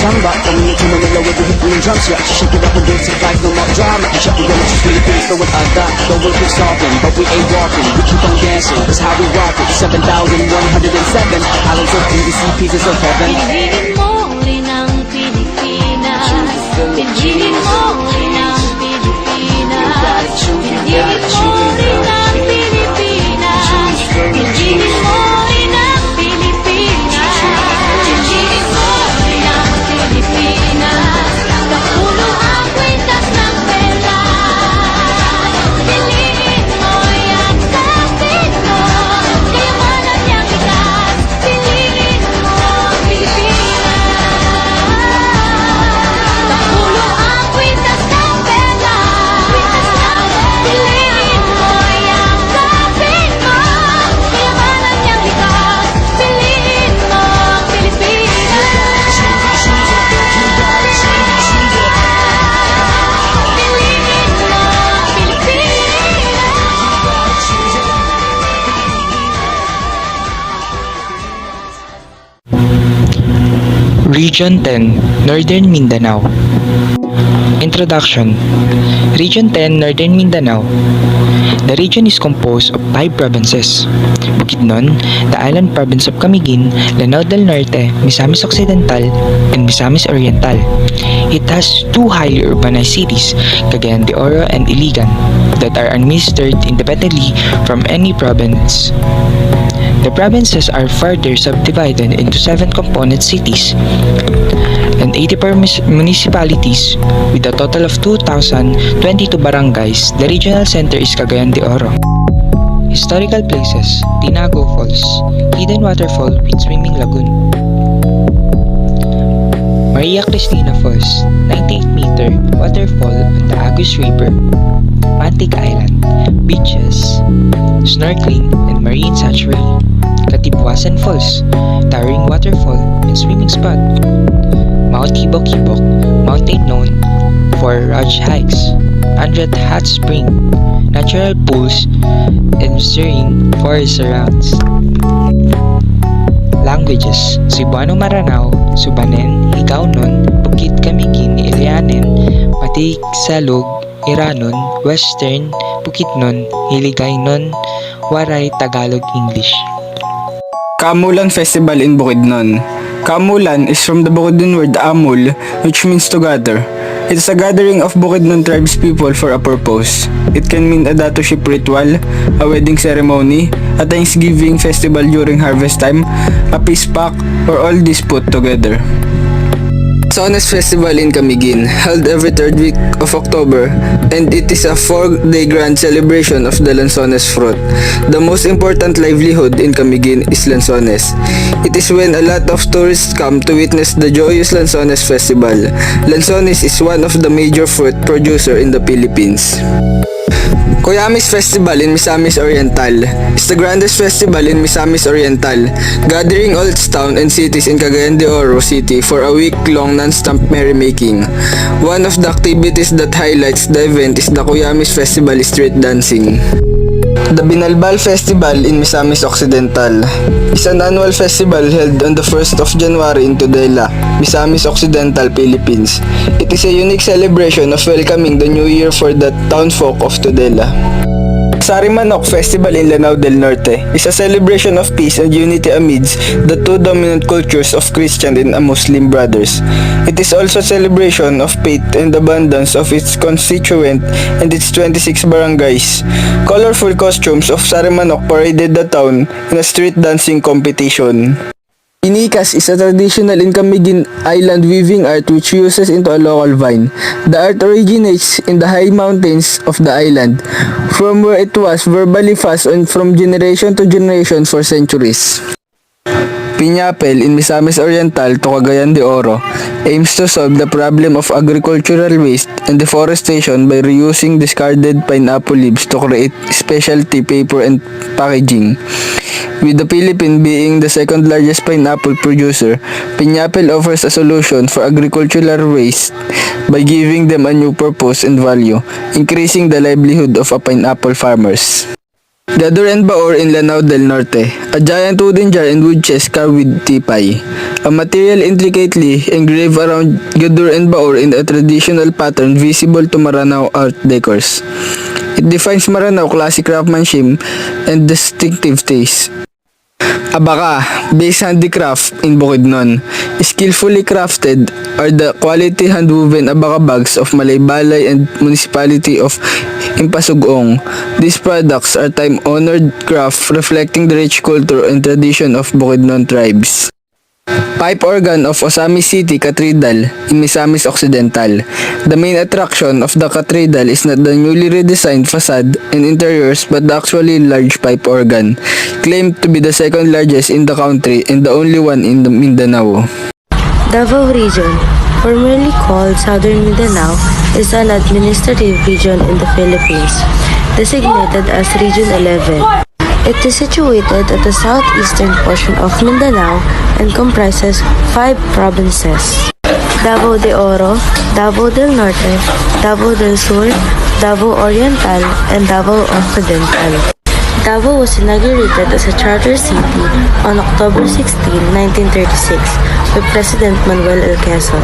Samba, coming into Manila with the hit and drums. Yeah, shake it up and dance it like no more drama. You shut the door, just Philippines, know what I got. Though we're keep stalking, but we ain't walking. We keep on dancing, that's how we rock it. 7,107 islands of PVC, pieces of heaven. Piliin mo rin ang Pilipinas. Piliin mo rin ang Pilipinas. Piliin mo rin ang Pilipinas. Piliin mo rin ang Pilipinas. Piliin mo rin ang Pilipinas. Kapulo ang kwintas ng pelas. Piliin mo yung kapit mo. Kayamanan niyang itas. Piliin mo ang Pilipinas. Kapulo ang kwintas ng pelas. Piliin mo yung kapit mo. Kayamanan niyang itas. Piliin mo ang Pilipinas. Region 10, Northern Mindanao. Introduction. Region 10, Northern Mindanao. The region is composed of 5 provinces: Bukidnon, the island province of Camiguin, Lanao del Norte, Misamis Occidental, and Misamis Oriental. It has 2 highly urbanized cities, Cagayan de Oro and Iligan, that are administered independently from any province. The provinces are further subdivided into 7 component cities and 84 municipalities with a total of 2,022 barangays. The regional center is Cagayan de Oro. Historical places: Tinago Falls, hidden waterfall with swimming lagoon. Maria Cristina Falls, 98-meter waterfall on the Agus River. Mantic Island, beaches, snorkeling, and marine sanctuary. Katibwasan Falls, towering waterfall and swimming spot. Mount Hibok-Hibok, mountain known for rugged hikes. 100 Hot Spring, natural pools, and serene forest surrounds. Languages: Cebuano Maranao, Subanen, Higaonon, Bukit Camiguin, Ilianen, Patigsalog, Iranon, Western, Bukidnon, Hiligaynon, Waray, Tagalog, English. Kamulan Festival in Bukidnon. Kamulan is from the Bukidnon word amul, which means to gather. It is a gathering of Bukidnon tribes people for a purpose. It can mean a datuship ritual, a wedding ceremony, a Thanksgiving festival during harvest time, a peace pact, or all this put together. Lanzones Festival in Camiguin, held every third week of October, and it is a 4-day grand celebration of the Lanzones fruit. The most important livelihood in Camiguin is Lanzones. It is when a lot of tourists come to witness the joyous Lanzones Festival. Lanzones is one of the major fruit producer in the Philippines. Kuyamis Festival in Misamis Oriental is the grandest festival in Misamis Oriental, gathering all its town and cities in Cagayan de Oro City for a week-long non-stop merrymaking. One of the activities that highlights the event is the Kuyamis Festival street dancing. The Binalbal Festival in Misamis Occidental is an annual festival held on the 1st of January in Tudela, Misamis Occidental, Philippines. It is a unique celebration of welcoming the new year for the townfolk of Tudela. Sarimanok Festival in Lanao del Norte is a celebration of peace and unity amidst the two dominant cultures of Christian and Muslim brothers. It is also a celebration of faith and abundance of its constituent and its 26 barangays. Colorful costumes of Sarimanok paraded the town in a street dancing competition. Inikas is a traditional in Camiguin Island weaving art which uses into a local vine. The art originates in the high mountains of the island, from where it was verbally passed on from generation to generation for centuries. Piñapel in Misamis Oriental to Cagayan de Oro aims to solve the problem of agricultural waste and deforestation by reusing discarded pineapple leaves to create specialty paper and packaging. With the Philippines being the second largest pineapple producer, Piñapel offers a solution for agricultural waste by giving them a new purpose and value, increasing the livelihood of pineapple farmers. Gadur and Baor in Lanao del Norte, a giant wooden jar and wood chest carved with tipay, a material intricately engraved around Gadur and Baor in a traditional pattern visible to Maranao art decors. It defines Maranao classic craftsmanship and distinctive taste. Abaka, based handicraft in Bukidnon, skillfully crafted are the quality hand-woven abaka bags of Malaybalay and municipality of Impasugong. These products are time-honored craft reflecting the rich culture and tradition of Bukidnon tribes. Pipe organ of Osami City Cathedral in Misamis Occidental. The main attraction of the cathedral is not the newly redesigned facade and interiors but the actually large pipe organ, claimed to be the second largest in the country and the only one in the Mindanao. Davao Region, formerly called Southern Mindanao, is an administrative region in the Philippines, designated as Region 11. It is situated at the southeastern portion of Mindanao and comprises 5 provinces: Davao de Oro, Davao del Norte, Davao del Sur, Davao Oriental, and Davao Occidental. Davao was inaugurated as a charter city on October 16, 1936 by President Manuel L. Quezon.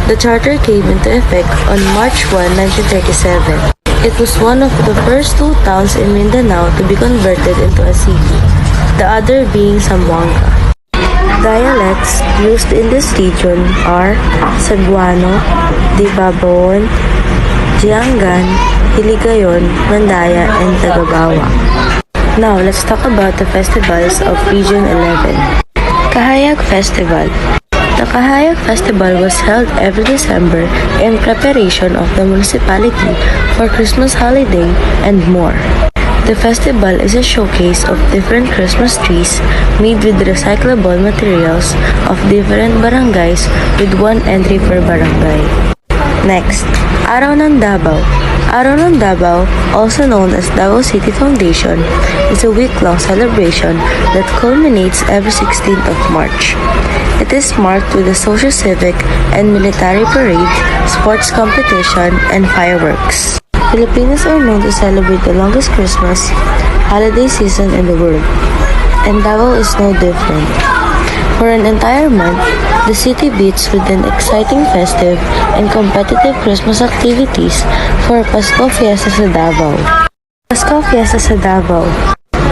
The charter came into effect on March 1, 1937. It was one of the first 2 towns in Mindanao to be converted into a city, the other being Zamboanga. Dialects used in this region are Cebuano, Dibabaon, Jiangan, Hiligaynon, Mandaya, and Tagabawa. Now, let's talk about the festivals of Region 11. Kahayag Festival. The Kahayag Festival was held every December in preparation of the municipality for Christmas holiday and more. The festival is a showcase of different Christmas trees made with recyclable materials of different barangays with one entry per barangay. Next, Araw ng Davao. Araw ng Davao, also known as Davao City Foundation, is a week-long celebration that culminates every 16th of March. It is marked with a social-civic and military parade, sports competition, and fireworks. Filipinos are known to celebrate the longest Christmas holiday season in the world, and Davao is no different. For an entire month, the city beats with an exciting festive and competitive Christmas activities for Pasko Fiesta sa Davao. Pasko Fiesta sa Davao.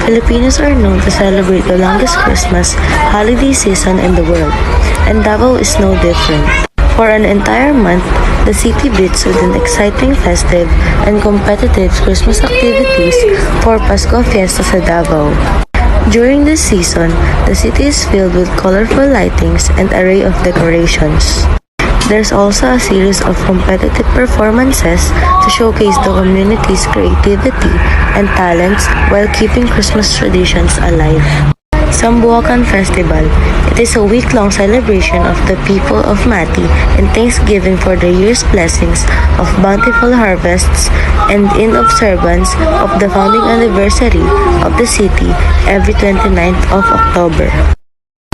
Filipinos are known to celebrate the longest Christmas holiday season in the world, and Davao is no different. For an entire month, the city beats with an exciting festive and competitive Christmas activities for Pasko Fiesta sa Davao. During this season, the city is filled with colorful lightings and array of decorations. There's also a series of competitive performances to showcase the community's creativity and talents while keeping Christmas traditions alive. Sambuakan Festival. It is a week-long celebration of the people of Mati in thanksgiving for the year's blessings of bountiful harvests and in observance of the founding anniversary of the city every 29th of October.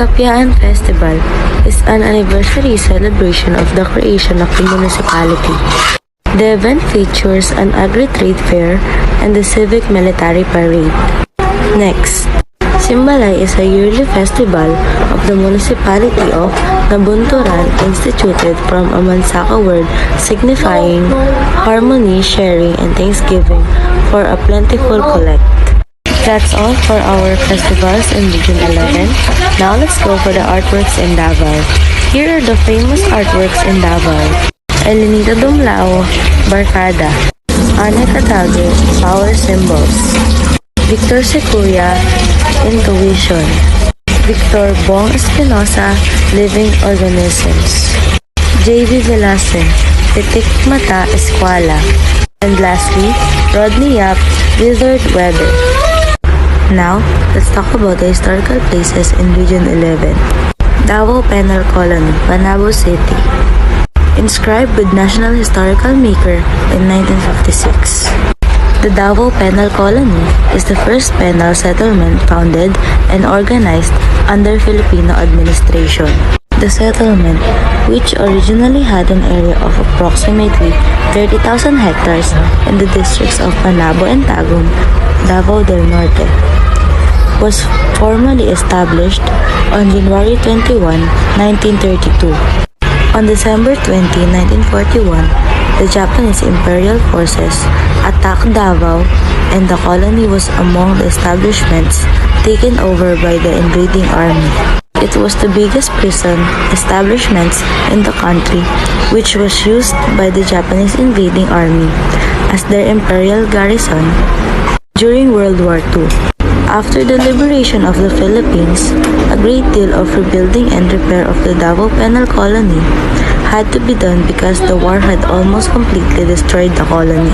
Kapiaan Festival is an anniversary celebration of the creation of the municipality. The event features an agri-trade fair and the civic military parade. Next, Simbalay is a yearly festival of the municipality of Nabunturan instituted from a Mansaka word signifying harmony, sharing, and thanksgiving for a plentiful collect. That's all for our festivals in Region 11. Now let's go for the artworks in Davao. Here are the famous artworks in Davao. Elenita Dumlao, Barkada. Ana Katage, Power Symbols. Victor Securia, Intuition. Victor Bong Espinosa, Living Organisms. J.V. Velasquez, Pitik Mata Eskwala. And lastly, Rodney Yap, Withered Weather. Now, let's talk about the historical places in Region 11. Davao Penal Colony, Panabo City. Inscribed with National Historical Maker in 1956. The Davao Penal Colony is the first penal settlement founded and organized under Filipino administration. The settlement, which originally had an area of approximately 30,000 hectares in the districts of Panabo and Tagum, Davao del Norte, was formally established on January 21, 1932. On December 20, 1941, the Japanese Imperial Forces attacked Davao and the colony was among the establishments taken over by the invading army. It was the biggest prison establishments in the country, which was used by the Japanese invading army as their imperial garrison during World War II. After the liberation of the Philippines, a great deal of rebuilding and repair of the Davao Penal Colony had to be done because the war had almost completely destroyed the colony.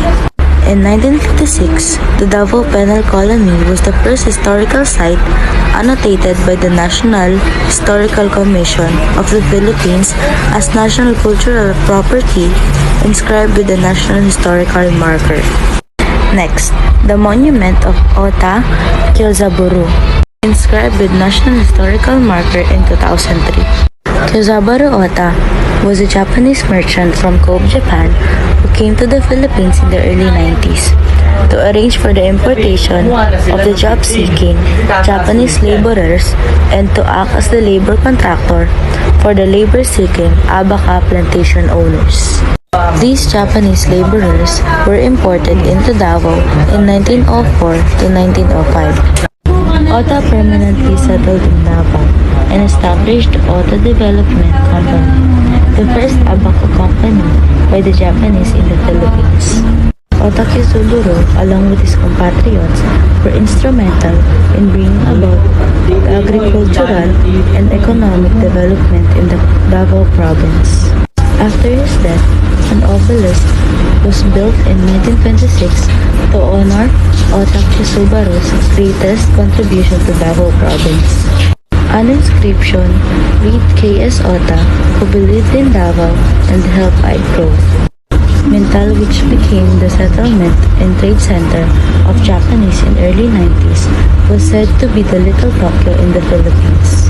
In 1956, the Davao Penal Colony was the first historical site annotated by the National Historical Commission of the Philippines as National Cultural Property, inscribed with the National Historical Marker. Next, the Monument of Ota Kilzaburu, inscribed with National Historical Marker in 2003. Kilzaburu Ota was a Japanese merchant from Kobe, Japan, who came to the Philippines in the early 90s to arrange for the importation of the job-seeking Japanese laborers and to act as the labor contractor for the labor-seeking Abaca plantation owners. These Japanese laborers were imported into Davao in 1904 to 1905. Ota permanently settled in Davao and established Ota Development Company, the first abaca company by the Japanese in the Philippines. Ota Kizuburo, along with his compatriots, were instrumental in bringing about the agricultural and economic development in the Davao province. After his death, an obelisk was built in 1926 to honor Otak Chisubaru's greatest contribution to Davao Province. An inscription read K.S. Ota, who believed in Davao and helped it grow. Mintal, which became the settlement and trade center of Japanese in early 90s, was said to be the Little Tokyo in the Philippines.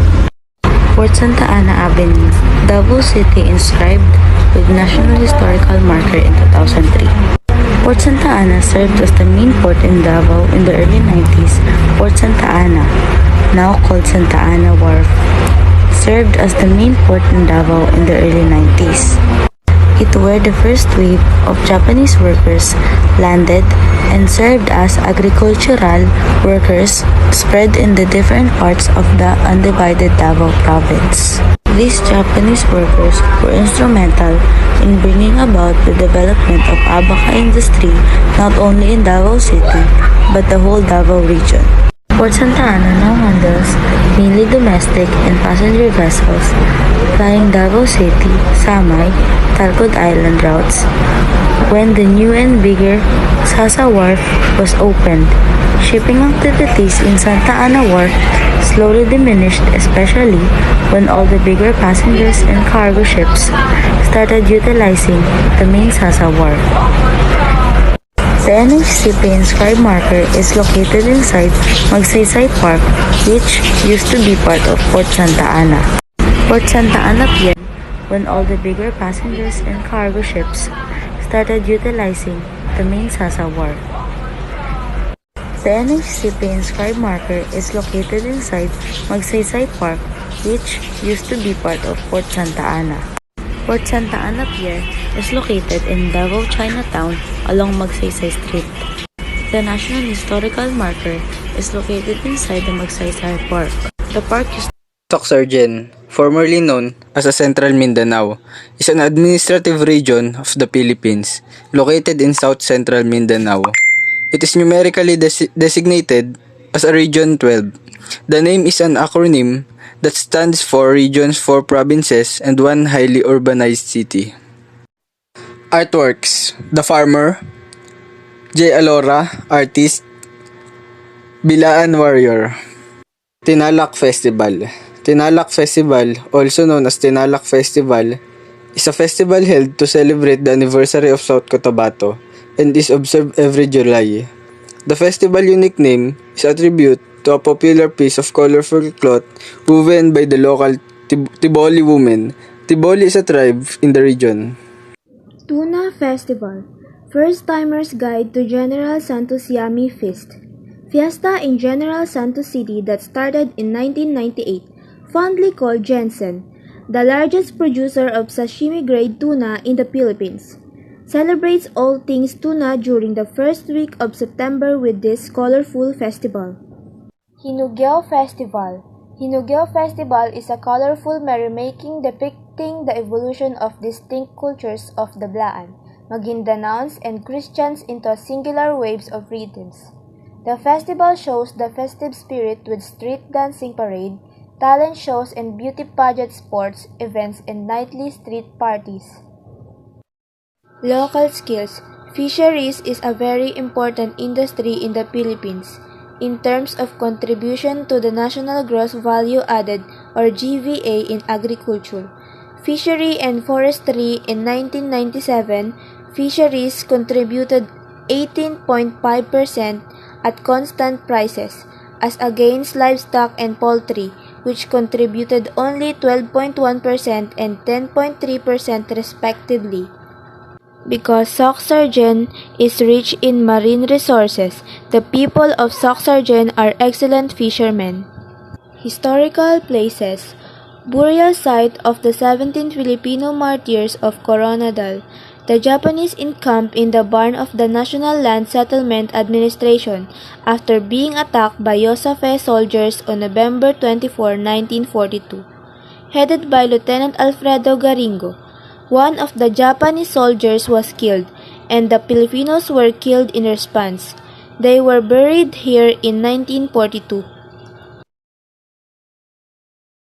Fort Santa Ana Avenue, Davao City inscribed with National Historical Marker in 2003. Fort Santa Ana served as the main port in Davao in the early 90s. Fort Santa Ana, now called Santa Ana Wharf, served as the main port in Davao in the early 90s. It where the first wave of Japanese workers landed and served as agricultural workers spread in the different parts of the undivided Davao province. These Japanese workers were instrumental in bringing about the development of abaca industry not only in Davao City but the whole Davao region. Port Santa Ana now handles mainly domestic and passenger vessels flying Davao City, Samay, Talcod Island routes. When the new and bigger Sasa Wharf was opened, shipping activities in Santa Ana Wharf slowly diminished, especially when all the bigger passengers and cargo ships started utilizing the main Sasa Wharf. The NHCP inscribed marker is located inside Magsaysay Park, which used to be part of Port Santa Ana. Port Santa Ana Pier, when all the bigger passengers and cargo ships started utilizing the main Sasa Wharf. The NHCP inscribed marker is located inside Magsaysay Park, which used to be part of Port Santa Ana. Port Santa Ana Pier is located in Davao Chinatown along Magsaysay Street. The National Historical Marker is located inside the Magsaysay Park. The park is Soxargen, formerly known as a Central Mindanao, is an administrative region of the Philippines located in South Central Mindanao. It is numerically designated as a Region 12. The name is an acronym that stands for Regions, 4 Provinces, and 1 highly urbanized city. Artworks: The Farmer, J. Alora, Artist, Bilaan Warrior. Tinalak Festival. Tinalak Festival, also known as Tinalak Festival, is a festival held to celebrate the anniversary of South Cotabato and is observed every July. The festival unique name is a tribute to a popular piece of colorful cloth woven by the local Tiboli women. Tiboli is a tribe in the region. Tuna Festival, First-Timer's Guide to General Santos Yummy Feast. Fiesta in General Santos City that started in 1998, fondly called Jensen, the largest producer of sashimi-grade tuna in the Philippines. Celebrates all things tuna during the first week of September with this colorful festival. Hinugyo Festival. Hinugyo Festival is a colorful merrymaking depicting the evolution of distinct cultures of the Blaan, Magindanaons, and Christians into singular waves of rhythms. The festival shows the festive spirit with street dancing parade, talent shows and beauty pageant sports events and nightly street parties. Local skills. Fisheries is a very important industry in the Philippines in terms of contribution to the National Gross Value Added or GVA in agriculture. Fishery and forestry in 1997, fisheries contributed 18.5% at constant prices, as against livestock and poultry, which contributed only 12.1% and 10.3% respectively. Because Soxargen is rich in marine resources, the people of Soxargen are excellent fishermen. Historical places. Burial site of the 17 Filipino martyrs of Coronadal. The Japanese encamped in the barn of the National Land Settlement Administration after being attacked by Yosafe soldiers on November 24, 1942. Headed by Lieutenant Alfredo Garingo. One of the Japanese soldiers was killed, and the Filipinos were killed in response. They were buried here in 1942.